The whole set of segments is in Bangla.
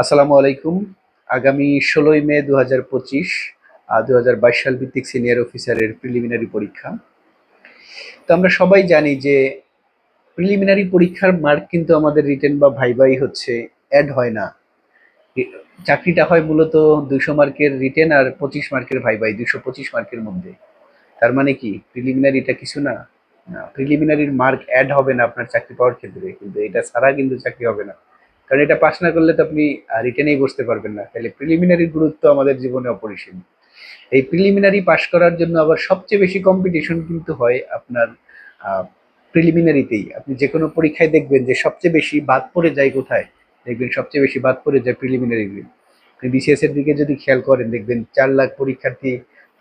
আসসালামু আলাইকুম। আগামী ১৬ই মে ২০২৫ ২০২২ সাল ভিত্তিক সিনিয়র অফিসারের প্রিলিমিনারি পরীক্ষা। তো আমরা সবাই জানি যে প্রিলিমিনারি পরীক্ষার মার্ক কিন্তু আমাদের রিটেন বা ভাইভাই হচ্ছে অ্যাড হয় না। চাকরিটা হয় মূলত ২০০ মার্কের রিটেন আর ২৫ মার্কের ভাইভাই, ২২৫ মার্কের মধ্যে। তার মানে কি প্রিলিমিনারিটা কিছু না? না, প্রিলিমিনারির মার্ক অ্যাড হবে না আপনার চাকরি পাওয়ার ক্ষেত্রে, কিন্তু এটা ছাড়া কিন্তু চাকরি হবে না। কারণ এটা পাস না করলে তো আপনি রিটেনেই বসতে পারবেন না। তাহলে প্রিলিমিনারির গুরুত্ব আমাদের জীবনে অপরিসীম। এই প্রিলিমিনারি পাস করার জন্য আবার সবচেয়ে বেশি কম্পিটিশন কিন্তু হয় আপনার প্রিলিমিনারিতেই। আপনি যে কোনো পরীক্ষায় দেখবেন যে সবচেয়ে বেশি বাদ পড়ে যায় কোথায়? দেখবেন সবচেয়ে বেশি বাদ পড়ে যায় প্রিলিমিনারি। আপনি বিসিএস এর দিকে যদি খেয়াল করেন দেখবেন ৪ লাখ পরীক্ষার্থী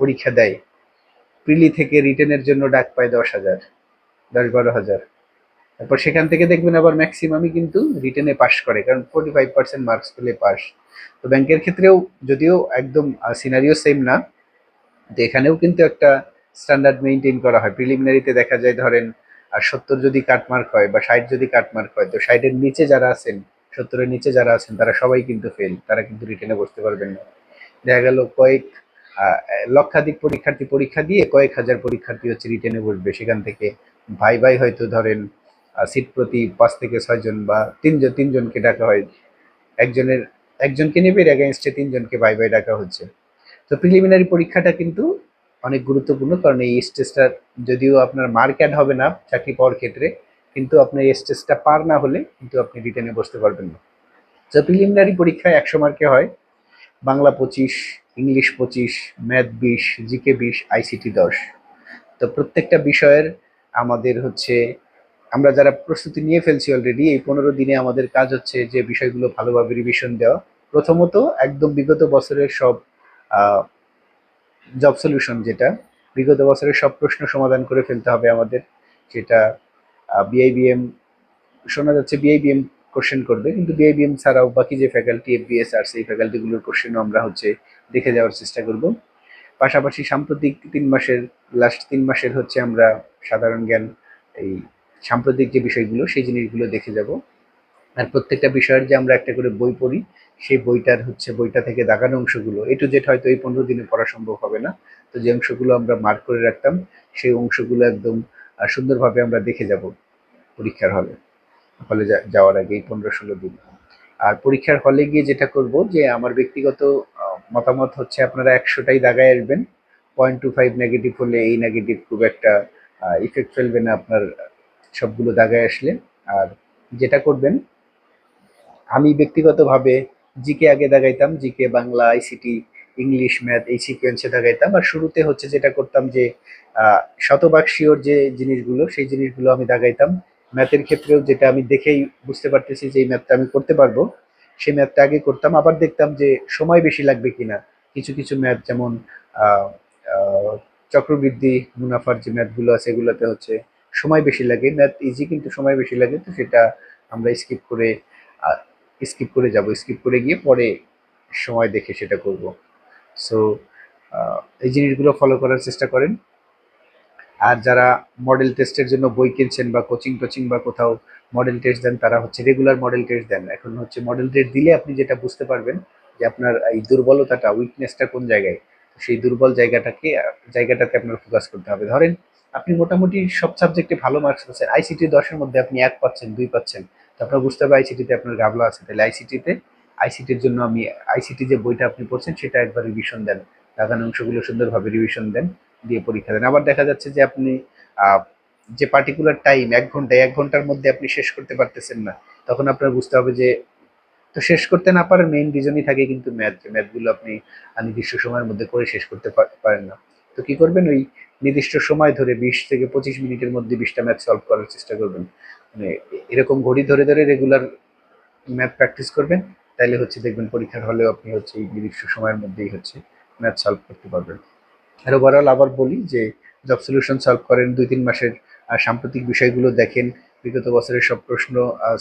পরীক্ষা দেয়, প্রিলি থেকে রিটেনের জন্য ডাক পায় ১০,০০০, ১০-১২,০০০। তারপর সেখান থেকে দেখবেন আবার ম্যাক্সিমামই কিন্তু রিটেনে পাস করে, কারণ 45% মার্কস পেলে পাস। তো ব্যাংকের ক্ষেত্রেও যদিও একদম সিনারিও সেম না, তো এখানেও কিন্তু একটা স্ট্যান্ডার্ড মেনটেন করা হয়। প্রিলিমিনারিতে দেখা যায় ধরেন ৭০ যদি কাটমার্ক হয় বা ৬০ যদি কাটমার্ক হয়, তো ৬০-এর নিচে যারা আছেন, ৭০-এর নিচে যারা আছেন তারা সবাই কিন্তু ফেল, তারা কিন্তু রিটেনে বসতে পারবেন না। দেখা গেল কয়েক লক্ষাধিক পরীক্ষার্থী পরীক্ষা দিয়ে কয়েক হাজার পরীক্ষার্থী হচ্ছে রিটেনে বসবে, সেখান থেকে ভাই ভাই হয়তো ধরেন সিট প্রতি ৫ থেকে ৬ জন বা তিনজনকে ডাকা হয়। একজনের একজনকে নেবে, এর এগেনস্টে তিনজনকে ভাই ভাই ডাকা হচ্ছে। তো প্রিলিমিনারি পরীক্ষাটা কিন্তু অনেক গুরুত্বপূর্ণ, কারণ এই স্টেজটা যদিও আপনার মার্ক অ্যাড হবে না চাকরি পাওয়ার ক্ষেত্রে, কিন্তু আপনার এই স্টেজটা পার না হলে কিন্তু আপনি রিটেনে বসতে পারবেন না। তো প্রিলিমিনারি পরীক্ষায় ১০০ মার্কে হয়। Bangla ২৫, English ২৫, math ২০, GK ২০, ICT ১০। তো প্রত্যেকটা বিষয়ের আমাদের হচ্ছে, আমরা যারা প্রস্তুতি নিয়ে ফেলছি অলরেডি, এই ১৫ দিনে আমাদের কাজ হচ্ছে যে বিষয়গুলো ভালোভাবে রিভিশন দেওয়া। প্রথমত একদম বিগত বছরের সব জব সলিউশন, যেটা বিগত বছরের সব প্রশ্ন সমাধান করে ফেলতে হবে আমাদের। যেটা বিআইবিএম, শোনা যাচ্ছে বিআইবিএম কোশ্চেন করবে, কিন্তু বিআইবিএম ছাড়াও বাকি যে ফ্যাকাল্টি এফবিএস আর সেই ফ্যাকাল্টিগুলোর কোশ্চেনও আমরা হচ্ছে দেখে যাওয়ার চেষ্টা করব। পাশাপাশি সাম্প্রতিক ৩ মাসের, লাস্ট ৩ মাসের হচ্ছে আমরা সাধারণ জ্ঞান, এই সাম্প্রতিক যে বিষয়গুলো সেই জিনিসগুলো দেখে যাব। আর প্রত্যেকটা বিষয়ের যে আমরা একটা করে বই পড়ি, সেই বইটার হচ্ছে বইটা থেকে দাগানো অংশগুলো এ টু জেড হয়তো এই ১৫ দিনে পড়া সম্ভব হবে না। তো যে অংশগুলো আমরা মার্ক করে রাখতাম সেই অংশগুলো একদম সুন্দরভাবে আমরা দেখে যাব পরীক্ষার হলে যাওয়ার আগে এই ১৫-১৬ দিন। আর পরীক্ষার হলে গিয়ে যেটা করব, যে আমার ব্যক্তিগত মতামত হচ্ছে আপনারা ১০০টাই দাগায় আসবেন। 0.25 নেগেটিভ হলে এই নেগেটিভ খুব একটা ইফেক্ট ফেলবে না আপনার সবগুলো দাগায় আসলে। আর যেটা করবেন, আমি ব্যক্তিগতভাবে জিকে আগে দাগাইতাম, GK, Bangla, ICT, English, math এই সিকোয়েন্সে দাগাইতাম। আর শুরুতে হচ্ছে যেটা করতাম যে শতভাগ শিওর যে জিনিসগুলো সেই জিনিসগুলো আমি দাগাইতাম। ম্যাথের ক্ষেত্রেও যেটা আমি দেখেই বুঝতে পারতেছি যে এই ম্যাথটা আমি করতে পারবো, সেই ম্যাথটা আগে করতাম। আবার দেখতাম যে সময় বেশি লাগবে কিনা। কিছু কিছু ম্যাথ যেমন আহ, আহ, চক্রবৃদ্ধি মুনাফার যে ম্যাথগুলো আছে এগুলোতে হচ্ছে সময় বেশি লাগে, ম্যাথ ইজি কিন্তু সময় বেশি লাগে, তো সেটা আমরা স্কিপ করে যাব, স্কিপ করে গিয়ে পরে সময় দেখে সেটা করব। সো এই জিনিসগুলো ফলো করার চেষ্টা করেন। আর যারা মডেল টেস্টের জন্য বই কিনছেন বা কোচিং টোচিং বা কোথাও মডেল টেস্ট দেন, তারা হচ্ছে রেগুলার মডেল টেস্ট দেন। এখন হচ্ছে মডেল টেস্ট দিলে আপনি যেটা বুঝতে পারবেন যে আপনার এই দুর্বলতাটা, উইকনেসটা কোন জায়গায়। সেই দুর্বল জায়গাটাতে আপনার ফোকাস করতে হবে। ধরেন আপনি মোটামুটি সব সাবজেক্টে ভালো মার্কস পাচ্ছেন, আইসিটি ১০-এর মধ্যে আপনি ১ পাচ্ছেন, ২ পাচ্ছেন, তো আপনার বুঝতে হবে আইসিটিতে আপনার গাবলা আছে। তাহলে আইসিটির জন্য আইসিটি যে বইটা আপনি পড়ছেন সেটা একবার রিভিশন দেন, লাগানো অংশগুলো সুন্দরভাবে রিভিশন দেন, দিয়ে পরীক্ষা দেন। আবার দেখা যাচ্ছে যে আপনি আহ, যে পার্টিকুলার টাইম ১ ঘন্টার মধ্যে আপনি শেষ করতে পারতেছেন না, তখন আপনার বুঝতে হবে যে, তো শেষ করতে না পারার মেইন রিজনই থাকে কিন্তু ম্যাথ, যে ম্যাথগুলো আপনি নির্দিষ্ট সময়ের মধ্যে করে শেষ করতে পারেন না। তো কি করবেন, ওই নির্দিষ্ট সময় ধরে ২০ থেকে ২৫ মিনিটের মধ্যে ২০টা ম্যাথ সলভ করার চেষ্টা করবেন। মানে এরকম ঘড়ি ধরে ধরে রেগুলার ম্যাথ প্র্যাকটিস করবেন, তাইলে হচ্ছে দেখবেন পরীক্ষার হলেও আপনি হচ্ছে এই নির্দিষ্ট সময়ের মধ্যেই হচ্ছে ম্যাথ সলভ করতে পারবেন। আর ওভারঅল আবার বলি যে জব সলিউশন সলভ করেন, ২-৩ মাসের সাম্প্রতিক বিষয়গুলো দেখেন, বিগত বছরের সব প্রশ্ন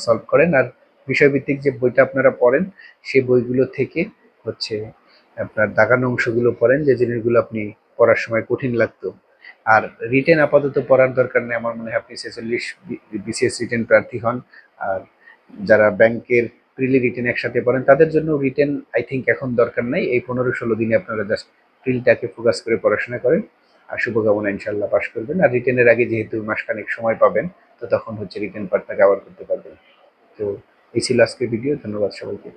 সলভ করেন। আর বিষয়ভিত্তিক যে বইটা আপনারা পড়েন সেই বইগুলো থেকে হচ্ছে আপনার দাগানো অংশগুলো পড়েন, যে জিনিসগুলো আপনি পড়ার সময় কঠিন লাগতো। আর রিটেন আপাতত পড়ার দরকার নেই, আমার মনে হয় আপনি ৪৬ বিসিএস রিটেন প্রার্থী হন। আর যারা ব্যাংকের প্রিলি রিটেন একসাথে পড়েন, তাদের জন্য রিটেন আই থিঙ্ক এখন দরকার নাই। এই 15-16 দিনে আপনারা জাস্ট প্রিলিটাকে ফোকাস করে পড়াশোনা করেন, আর শুভকামনা, ইনশাল্লাহ পাশ করবেন। আর রিটেনের আগে যেহেতু মাসখানেক সময় পাবেন, তো তখন হচ্ছে রিটেন পার্টটা কভার করতে পারবেন। তো এই ছিল আজকের ভিডিও। ধন্যবাদ সবাইকে।